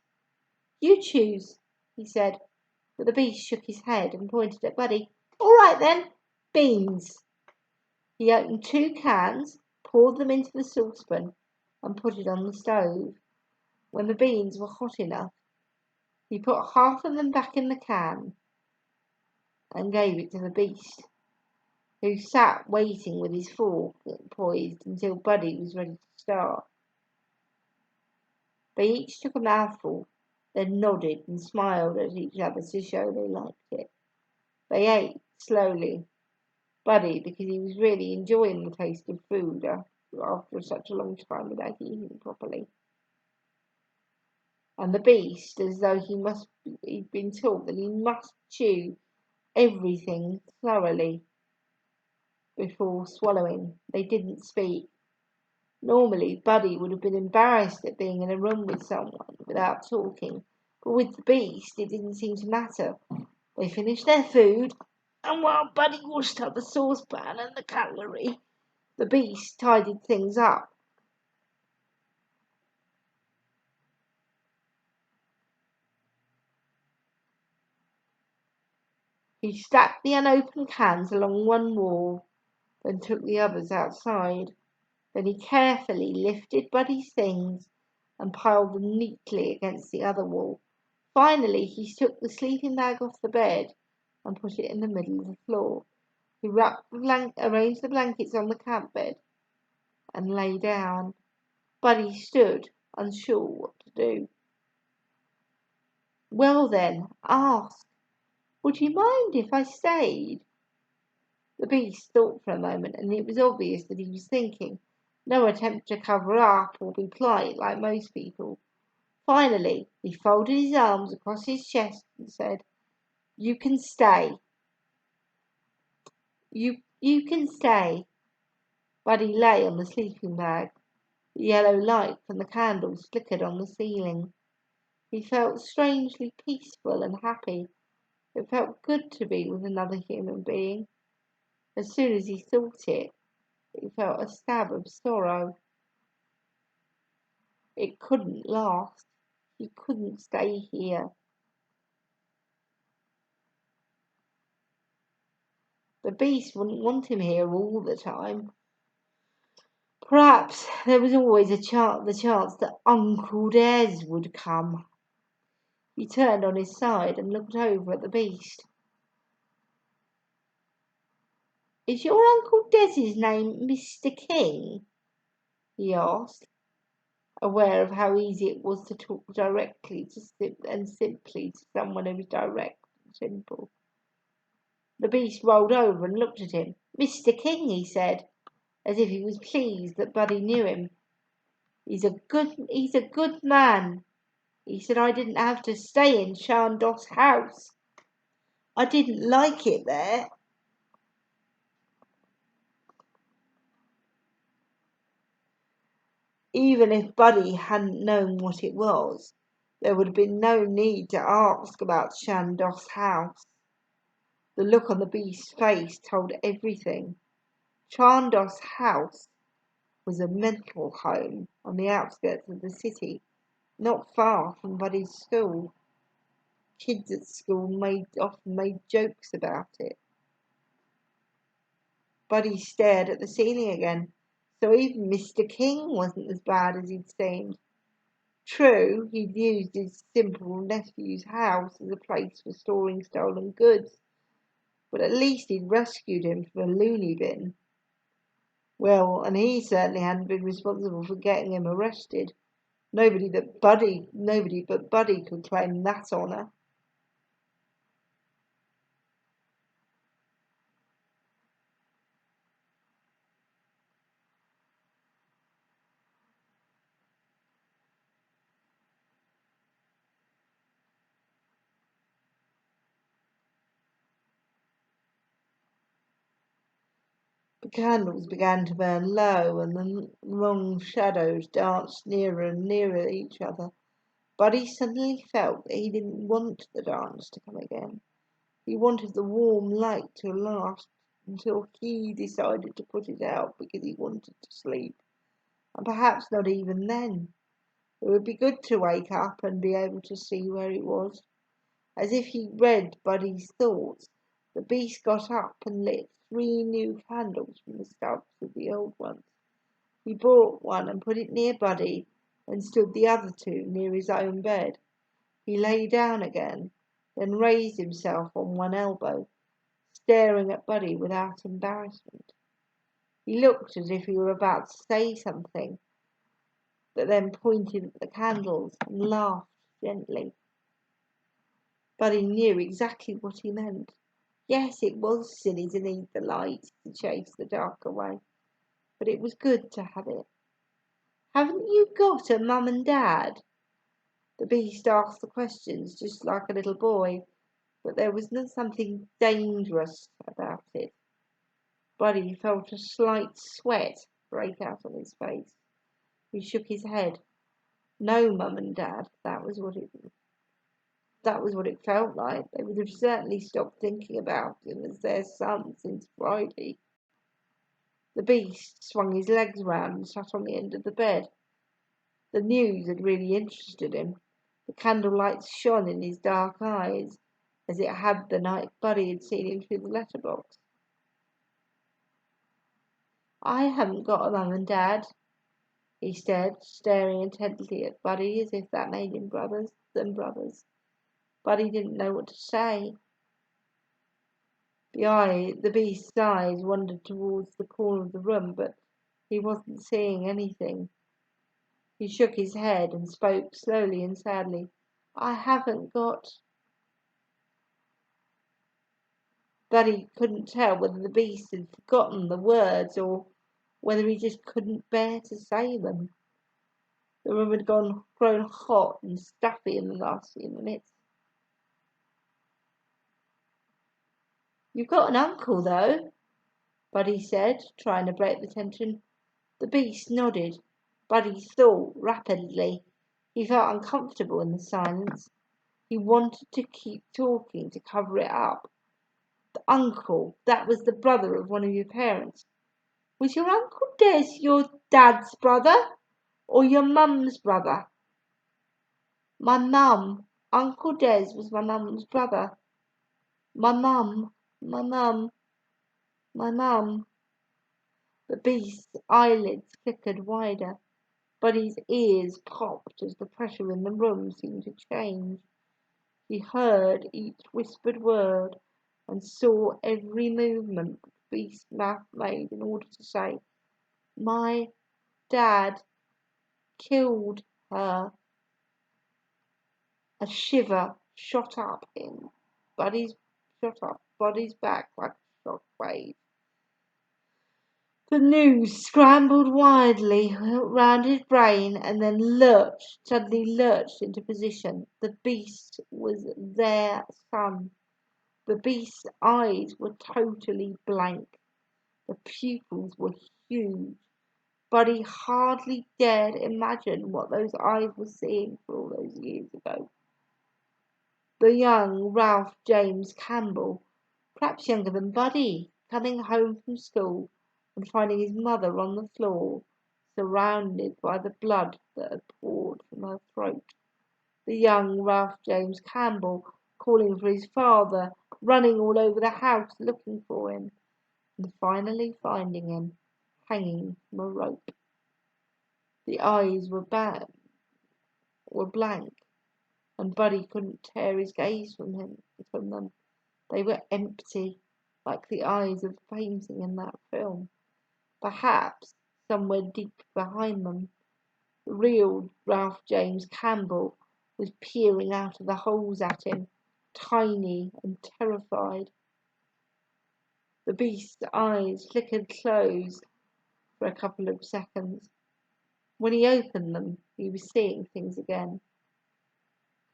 Speaker 1: "You choose," he said, but the beast shook his head and pointed at Buddy. "All right then, beans." He opened 2 cans, poured them into the saucepan, and put it on the stove. When the beans were hot enough, he put half of them back in the can and gave it to the beast, who sat waiting with his fork poised until Buddy was ready to start. They each took a mouthful, then nodded and smiled at each other to show they liked it. They ate slowly. Buddy, because he was really enjoying the taste of food after such a long time without eating properly. And the beast, as though he'd been taught that he must chew everything thoroughly before swallowing. They didn't speak. Normally, Buddy would have been embarrassed at being in a room with someone without talking, but with the beast it didn't seem to matter. They finished their food, and while Buddy washed up the saucepan and the cutlery, the beast tidied things up. He stacked the unopened cans along one wall, then took the others outside. Then he carefully lifted Buddy's things and piled them neatly against the other wall. Finally, he took the sleeping bag off the bed and put it in the middle of the floor. He arranged the blankets on the camp bed and lay down. Buddy stood, unsure what to do. "Well then, ask. Would you mind if I stayed?" The beast thought for a moment, and it was obvious that he was thinking. No attempt to cover up or be polite like most people. Finally, he folded his arms across his chest and said, "You can stay. You can stay." Buddy lay on the sleeping bag. The yellow light from the candles flickered on the ceiling. He felt strangely peaceful and happy. It felt good to be with another human being. As soon as he thought it, he felt a stab of sorrow. It couldn't last. He couldn't stay here. The beast wouldn't want him here all the time. Perhaps there was always the chance that Uncle Des would come. He turned on his side and looked over at the beast. "Is your Uncle Des's name Mr. King?" he asked, aware of how easy it was to talk directly and simply to someone who was direct and simple. The beast rolled over and looked at him. "Mr. King," he said, as if he was pleased that Buddy knew him. He's a good man. He said I didn't have to stay in Chandos house. I didn't like it there." Even if Buddy hadn't known what it was, there would have been no need to ask about Chandos house. The look on the beast's face told everything. Chandos house was a mental home on the outskirts of the city, not far from Buddy's school. Kids at school often made jokes about it. Buddy stared at the ceiling again. So even Mr. King wasn't as bad as he'd seemed. True, he'd used his simple nephew's house as a place for storing stolen goods, but at least he'd rescued him from a loony bin. Well, and he certainly hadn't been responsible for getting him arrested. Nobody but Buddy could claim that honour. The candles began to burn low, and the long shadows danced nearer and nearer each other. Buddy suddenly felt that he didn't want the dance to come again. He wanted the warm light to last until he decided to put it out because he wanted to sleep. And perhaps not even then. It would be good to wake up and be able to see where he was. As if he read Buddy's thoughts, the beast got up and lit 3 new candles from the stubs of the old ones. He brought one and put it near Buddy and stood the other 2 near his own bed. He lay down again, then raised himself on one elbow, staring at Buddy without embarrassment. He looked as if he were about to say something, but then pointed at the candles and laughed gently. Buddy knew exactly what he meant. Yes, it was silly to need the light to chase the dark away, but it was good to have it. "Haven't you got a mum and dad?" The beast asked the questions just like a little boy, but there was something dangerous about it. Buddy felt a slight sweat break out on his face. He shook his head. No mum and dad, that was what it felt like. They would have certainly stopped thinking about him as their son since Friday. The beast swung his legs round and sat on the end of the bed. The news had really interested him. The candlelight shone in his dark eyes, as it had the night Buddy had seen him through the letterbox. "I haven't got a mum and dad," he said, staring intently at Buddy as if that made them brothers. Buddy didn't know what to say. The beast's eyes wandered towards the corner of the room, but he wasn't seeing anything. He shook his head and spoke slowly and sadly. "I haven't got—" Buddy couldn't tell whether the beast had forgotten the words or whether he just couldn't bear to say them. The room had grown hot and stuffy in the last few minutes. "You've got an uncle, though," Buddy said, trying to break the tension. The beast nodded. Buddy thought rapidly. He felt uncomfortable in the silence. He wanted to keep talking to cover it up. The uncle, that was the brother of one of your parents. Was your Uncle Des your dad's brother or your mum's brother? My mum. Uncle Des was my mum's brother. My mum, my mum, my mum. The beast's eyelids flickered wider. Buddy's ears popped as the pressure in the room seemed to change. He heard each whispered word and saw every movement the beast's mouth made in order to say, "My dad killed her." A shiver shot up Buddy's back like a shock wave. The news scrambled wildly round his brain and then suddenly lurched into position. The beast was their son. The beast's eyes were totally blank. The pupils were huge. Buddy hardly dared imagine what those eyes were seeing for all those years ago. The young Ralph James Campbell, perhaps younger than Buddy, coming home from school and finding his mother on the floor, surrounded by the blood that had poured from her throat. The young Ralph James Campbell calling for his father, running all over the house looking for him, and finally finding him hanging from a rope. The eyes were blank, and Buddy couldn't tear his gaze from them. They were empty, like the eyes of the painting in that film. Perhaps, somewhere deep behind them, the real Ralph James Campbell was peering out of the holes at him, tiny and terrified. The beast's eyes flickered closed for a couple of seconds. When he opened them, he was seeing things again.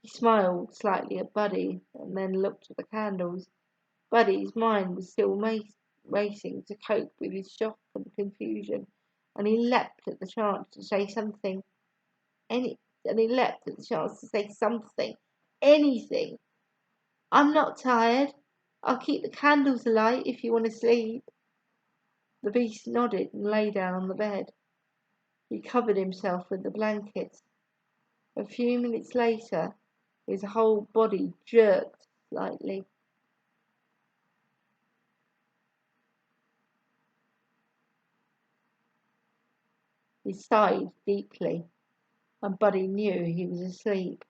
Speaker 1: He smiled slightly at Buddy and then looked at the candles. Buddy's mind was still racing to cope with his shock and confusion, and he leapt at the chance to say something. Anything. "I'm not tired. I'll keep the candles alight if you want to sleep." The beast nodded and lay down on the bed. He covered himself with the blankets. A few minutes later, his whole body jerked slightly. He sighed deeply, and Buddy knew he was asleep.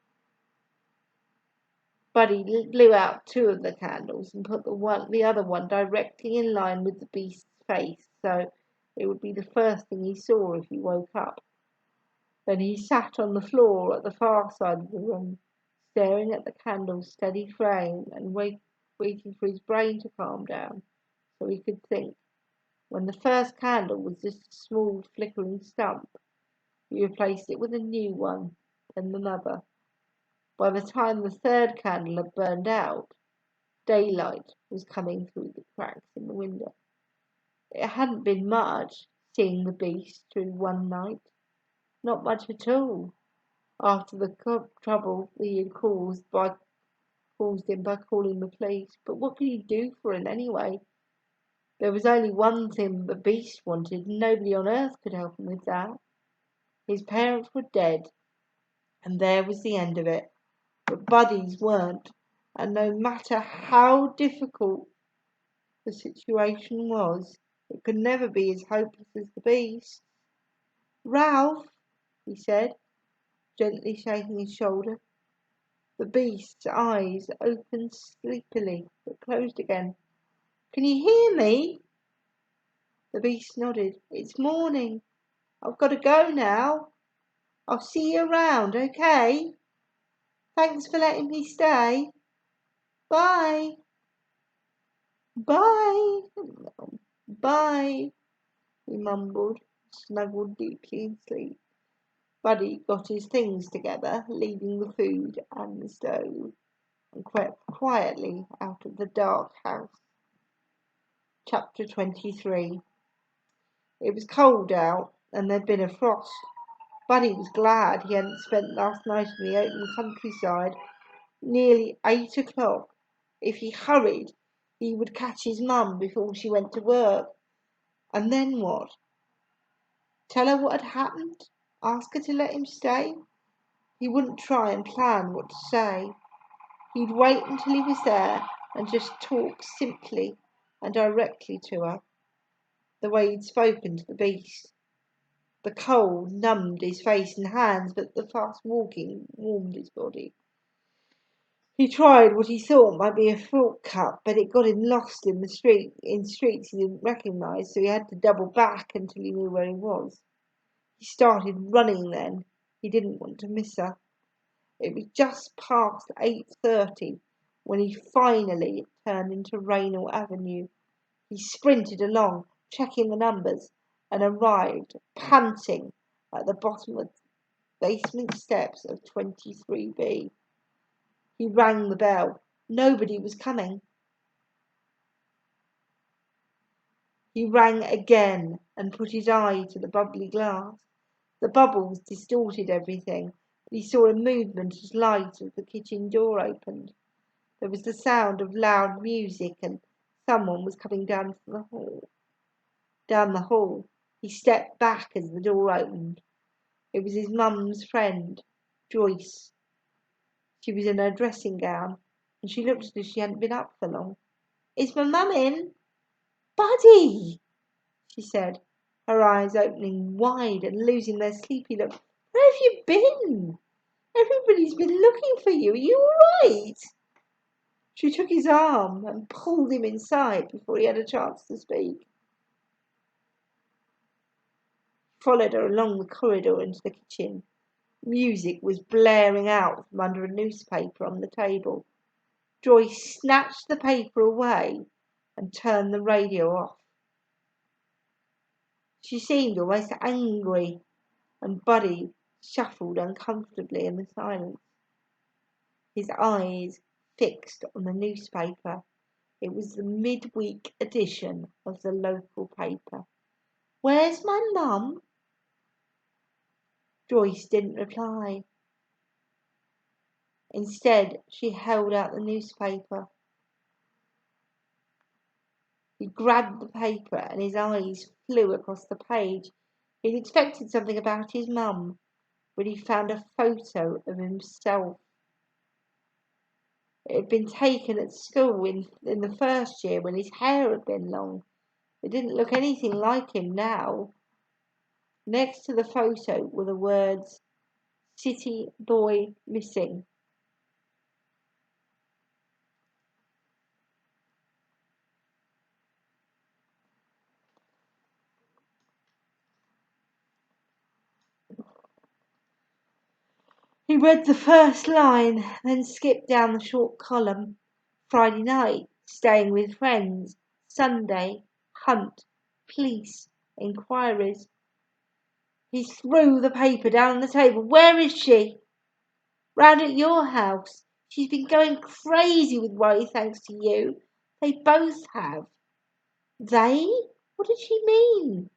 Speaker 1: Buddy blew out 2 of the candles and put the other one directly in line with the beast's face, so it would be the first thing he saw if he woke up. Then he sat on the floor at the far side of the room, staring at the candle's steady flame and waiting for his brain to calm down so he could think. When the first candle was just a small flickering stump, he replaced it with a new one, then another. By the time the 3rd candle had burned out, daylight was coming through the cracks in the window. It hadn't been much, seeing the beast through one night. Not much at all, after the trouble he had caused him by calling the police. But what could he do for him anyway? There was only one thing the beast wanted, and nobody on earth could help him with that. His parents were dead, and there was the end of it. But Buddy's weren't, and no matter how difficult the situation was, it could never be as hopeless as the beast. "Ralph," he said, gently shaking his shoulder. The beast's eyes opened sleepily, but closed again. "Can you hear me?" The beast nodded. "It's morning. I've got to go now. I'll see you around, okay? Thanks for letting me stay. Bye. Bye. Bye," he mumbled, snuggled deeply in sleep. Buddy got his things together, leaving the food and the stove, and crept quietly out of the dark house. Chapter 23. It was cold out, and there'd been a frost. Buddy was glad he hadn't spent last night in the open countryside. Nearly 8 o'clock. If he hurried, he would catch his mum before she went to work. And then what? Tell her what had happened? Ask her to let him stay? He wouldn't try and plan what to say. He'd wait until he was there and just talk simply and directly to her, the way he'd spoken to the beast. The cold numbed his face and hands, but the fast walking warmed his body. He tried what he thought might be a shortcut, but it got him lost in streets he didn't recognise, so he had to double back until he knew where he was. He started running then. He didn't want to miss her. It was just past 8:30 when he finally turned into Raynor Avenue. He sprinted along, checking the numbers, and arrived, panting, at the bottom of the basement steps of 23B. He rang the bell. Nobody was coming. He rang again and put his eye to the bubbly glass. The bubbles distorted everything, but he saw a movement as light as the kitchen door opened. There was the sound of loud music and someone was coming down the hall. Down the hall, he stepped back as the door opened. It was his mum's friend, Joyce. She was in her dressing gown, and she looked as if she hadn't been up for long. "Is my mum in?" "Buddy!" she said, her eyes opening wide and losing their sleepy look. "Where have you been? Everybody's been looking for you. Are you all right?" She took his arm and pulled him inside before he had a chance to speak. He followed her along the corridor into the kitchen. Music was blaring out from under a newspaper on the table. Joyce snatched the paper away and turned the radio off. She seemed almost angry, and Buddy shuffled uncomfortably in the silence, his eyes fixed on the newspaper. It was the midweek edition of the local paper. "Where's my mum?" Joyce didn't reply. Instead, she held out the newspaper. He grabbed the paper and his eyes flew across the page. He'd expected something about his mum, but he found a photo of himself. It had been taken at school in the first year when his hair had been long. It didn't look anything like him now. Next to the photo were the words, "City boy missing." He read the first line, then skipped down the short column. Friday night, staying with friends. Sunday, hunt, police, inquiries. He threw the paper down on the table. "Where is she?" "Round at your house. She's been going crazy with worry thanks to you. They both have." "They? What did she mean?"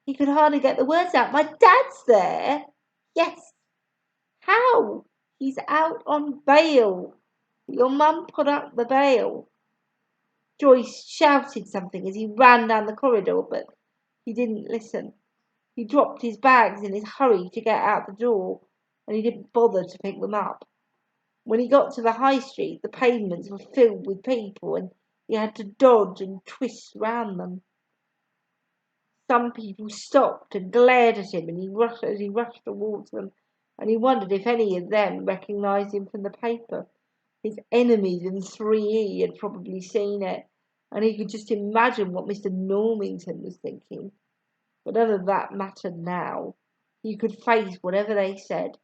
Speaker 1: He could hardly get the words out. "My dad's there." "Yes." "How?" "He's out on bail. Your mum put up the bail." Joyce shouted something as he ran down the corridor, but he didn't listen. He dropped his bags in his hurry to get out the door, and he didn't bother to pick them up. When he got to the high street, the pavements were filled with people, and he had to dodge and twist round them. Some people stopped and glared at him as he rushed towards them, and he wondered if any of them recognised him from the paper. His enemies in 3E had probably seen it, and he could just imagine what Mr. Normington was thinking. But none of that mattered now. He could face whatever they said.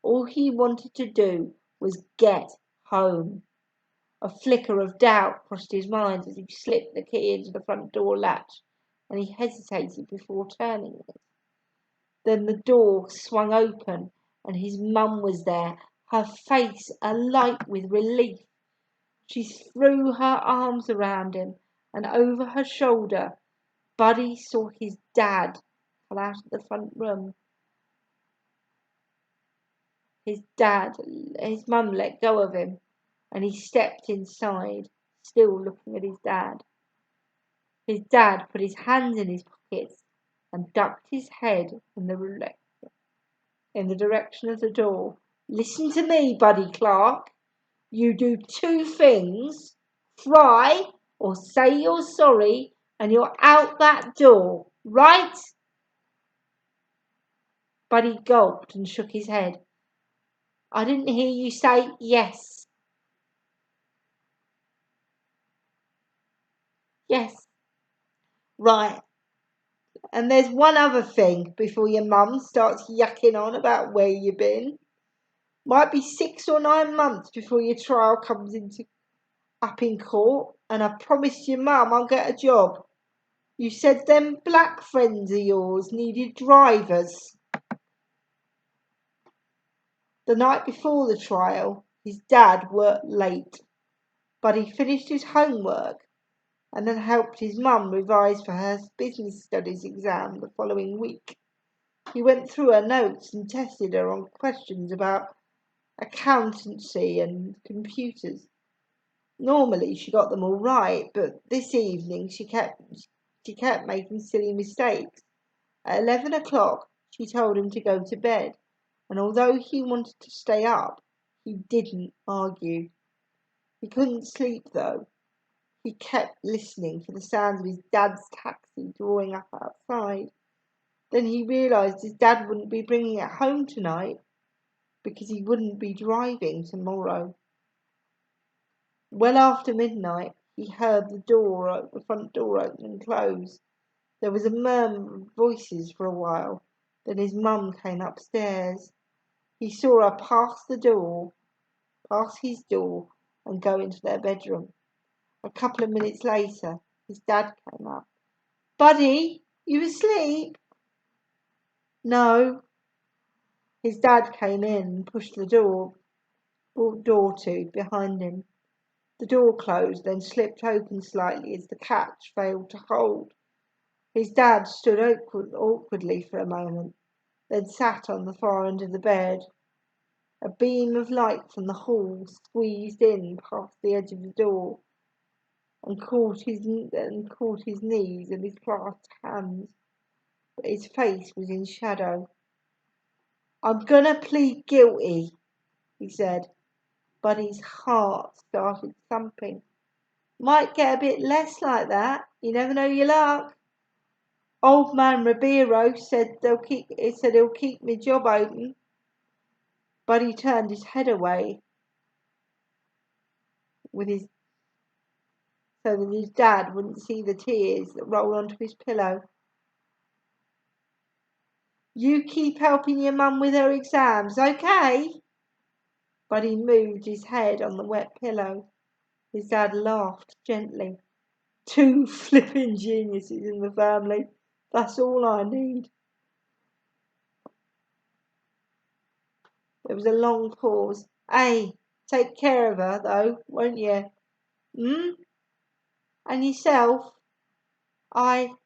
Speaker 1: All he wanted to do was get home. A flicker of doubt crossed his mind as he slipped the key into the front door latch, and he hesitated before turning it. Then the door swung open, and his mum was there, her face alight with relief. She threw her arms around him, and over her shoulder, Buddy saw his dad come out of the front room. His mum let go of him, and he stepped inside, still looking at his dad. His dad put his hands in his pockets and ducked his head in the direction of the door. "Listen to me, Buddy Clark. You do two things: cry or say you're sorry, and you're out that door, right?" Buddy gulped and shook his head. "I didn't hear you say yes." "Yes." "Right. And there's one other thing before your mum starts yucking on about where you've been. Might be 6 or 9 months before your trial comes up in court, and I promised your mum I'll get a job. You said them black friends of yours needed drivers." The night before the trial, his dad worked late, but he finished his homework and then helped his mum revise for her business studies exam the following week. He went through her notes and tested her on questions about accountancy and computers. Normally she got them all right, but this evening she kept making silly mistakes. At 11 o'clock she told him to go to bed, and although he wanted to stay up, he didn't argue. He couldn't sleep though. He kept listening for the sounds of his dad's taxi drawing up outside. Then he realised his dad wouldn't be bringing it home tonight because he wouldn't be driving tomorrow. Well after midnight, he heard the front door open and close. There was a murmur of voices for a while. Then his mum came upstairs. He saw her pass his door, and go into their bedroom. A couple of minutes later, his dad came up. "Buddy, you asleep?" "No." His dad came in and pushed the door to behind him. The door closed, then slipped open slightly as the catch failed to hold. His dad stood awkwardly for a moment, then sat on the far end of the bed. A beam of light from the hall squeezed in past the edge of the door and caught his knees and his clasped hands, but his face was in shadow. "I'm gonna plead guilty," he said. Buddy's heart started thumping. "Might get a bit less like that. You never know your luck. Old man Ribeiro said he'll keep me job open." Buddy turned his head away so that his dad wouldn't see the tears that rolled onto his pillow. "You keep helping your mum with her exams, okay?" Buddy moved his head on the wet pillow. His dad laughed gently. "Two flipping geniuses in the family. That's all I need." There was a long pause. "Hey, take care of her, though, won't you?" "And yourself?" "I—"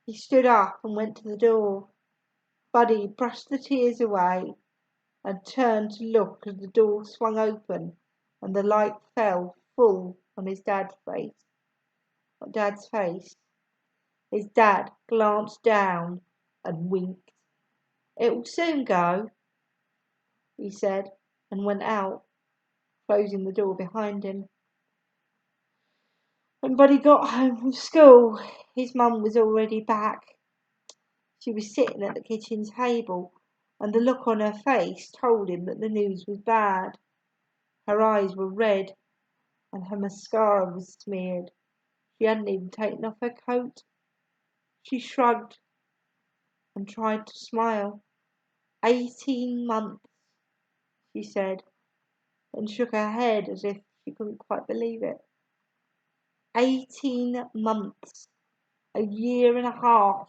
Speaker 1: He stood up and went to the door. Buddy brushed the tears away and turned to look as the door swung open and the light fell full on his dad's face. His dad glanced down and winked. "It'll soon go," he said, and went out, closing the door behind him. When Buddy got home from school, his mum was already back. She was sitting at the kitchen table, and the look on her face told him that the news was bad. Her eyes were red, and her mascara was smeared. She hadn't even taken off her coat. She shrugged and tried to smile. 18 months, she said, and shook her head as if she couldn't quite believe it. 18 months. A year and a half.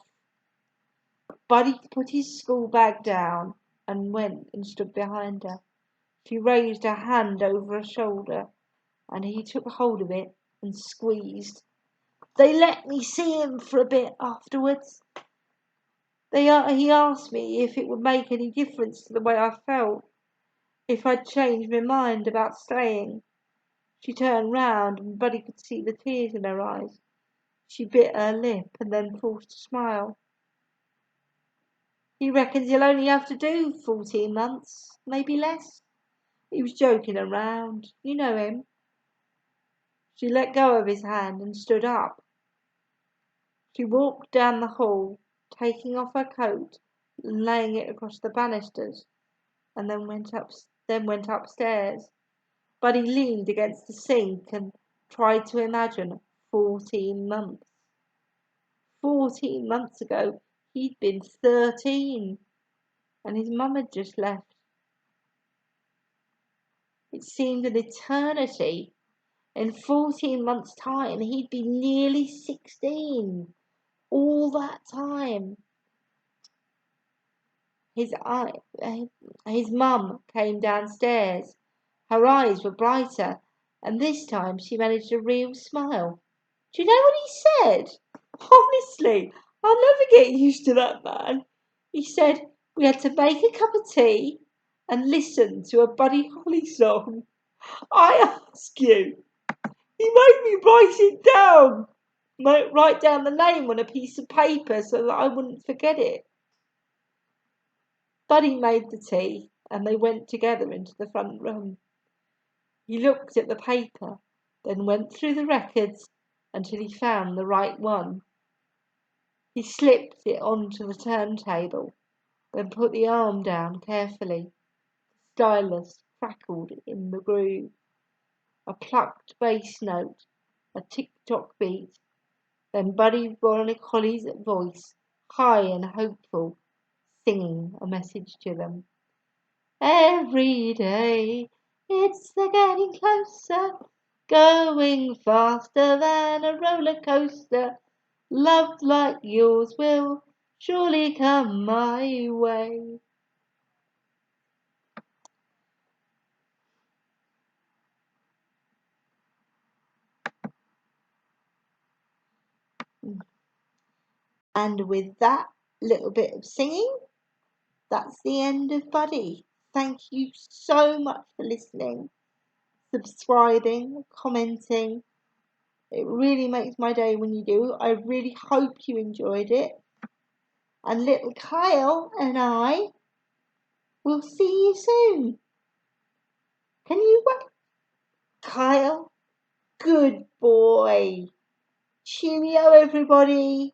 Speaker 1: Buddy put his school bag down and went and stood behind her. She raised her hand over her shoulder, and he took hold of it and squeezed. "They let me see him for a bit afterwards." He asked me if it would make any difference to the way I felt, if I'd changed my mind about staying. She turned round and Buddy could see the tears in her eyes. She bit her lip and then forced a smile. He reckons he'll only have to do 14 months, maybe less. He was joking around. You know him. She let go of his hand and stood up. She walked down the hall, taking off her coat and laying it across the banisters, and then went upstairs. Buddy leaned against the sink and tried to imagine 14 months. 14 months ago, he'd been 13, and his mum had just left. It seemed an eternity. In 14 months' time, he'd be nearly 16. All that time. His mum came downstairs. Her eyes were brighter, and this time she managed a real smile. Do you know what he said? Honestly, I'll never get used to that man. He said we had to make a cup of tea and listen to a Buddy Holly song. I ask you, he made me write down the name on a piece of paper so that I wouldn't forget it. Buddy made the tea and they went together into the front room. He looked at the paper, then went through the records until he found the right one. He slipped it onto the turntable, then put the arm down carefully. The stylus crackled in the groove. A plucked bass note, a tick-tock beat, then Buddy Holly's voice, high and hopeful, singing a message to them. Every day it's getting closer, going faster than a roller coaster. Love like yours will surely come my way. And with that little bit of singing, that's the end of Buddy. Thank you so much for listening, subscribing, commenting. It really makes my day when you do. I really hope you enjoyed it. And little Kyle and I will see you soon. Can you wait? Kyle, good boy. Cheerio, everybody.